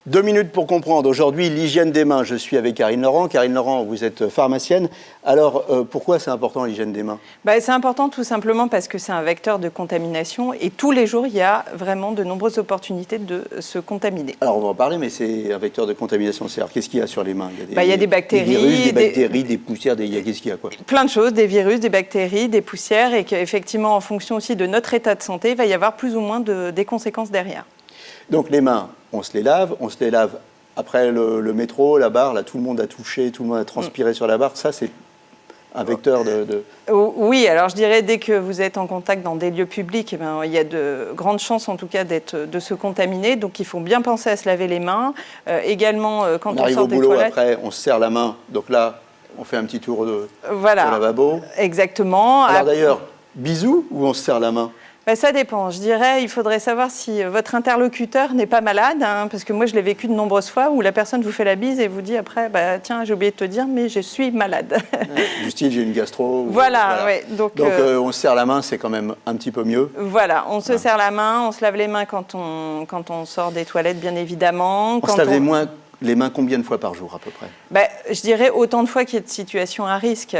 2 minutes pour comprendre. Aujourd'hui, l'hygiène des mains. Je suis avec Karine Laurent. Karine Laurent, vous êtes pharmacienne. Alors, pourquoi c'est important l'hygiène des mains? C'est important tout simplement parce que c'est un vecteur de contamination et tous les jours, il y a vraiment de nombreuses opportunités de se contaminer. Alors, on va en parler, mais c'est un vecteur de contamination. C'est-à-dire, qu'est-ce qu'il y a sur les mains? Il y a des bactéries, des virus, des poussières, qu'est-ce qu'il y a quoi? Plein de choses, des virus, des bactéries, des poussières et qu'effectivement, en fonction aussi de notre état de santé, il va y avoir plus ou moins des conséquences derrière. Donc les mains, on se les lave après le métro, la barre, là tout le monde a touché, tout le monde a transpiré sur la barre, ça c'est un vecteur de... Oui, alors je dirais dès que vous êtes en contact dans des lieux publics, il y a de grandes chances en tout cas de se contaminer, donc il faut bien penser à se laver les mains. Également quand on arrive sort au des boulot toilettes, après, on se serre la main, donc là on fait un petit tour au lavabo. Exactement. Alors d'ailleurs, bisous ou on se serre la main? Ça dépend. Je dirais, il faudrait savoir si votre interlocuteur n'est pas malade, parce que moi, je l'ai vécu de nombreuses fois où la personne vous fait la bise et vous dit après, tiens, j'ai oublié de te dire, mais je suis malade. Du style, j'ai une gastro. Voilà. Ouais. Donc on se serre la main, c'est quand même un petit peu mieux. Voilà, on se serre la main, on se lave les mains quand on sort des toilettes, bien évidemment. On se lave les mains combien de fois par jour à peu près? Je dirais autant de fois qu'il y a de situations à risque.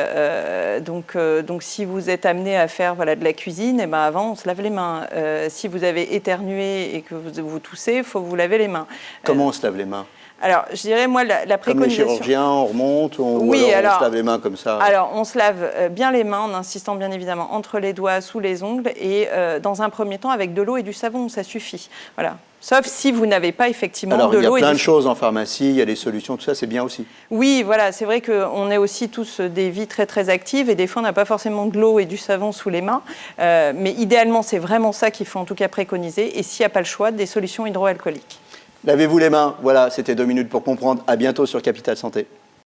Donc si vous êtes amené à faire de la cuisine, avant on se lave les mains. Si vous avez éternué et que vous toussez, il faut vous laver les mains. Comment on se lave les mains? Alors, je dirais, moi, la préconisation... Comme les chirurgiens, on remonte, on se lave les mains comme ça? Alors, on se lave bien les mains, en insistant bien évidemment entre les doigts, sous les ongles, et dans un premier temps, avec de l'eau et du savon, ça suffit. Voilà. Sauf si vous n'avez pas effectivement de l'eau et du savon. Il y a plein de choses en pharmacie, il y a des solutions, tout ça, c'est bien aussi. Oui, voilà, c'est vrai qu'on est aussi tous des vies très très actives, et des fois, on n'a pas forcément de l'eau et du savon sous les mains. Mais idéalement, c'est vraiment ça qu'il faut en tout cas préconiser, et s'il n'y a pas le choix, des solutions hydroalcooliques. Lavez-vous les mains. Voilà, c'était 2 minutes pour comprendre. À bientôt sur Capital Santé.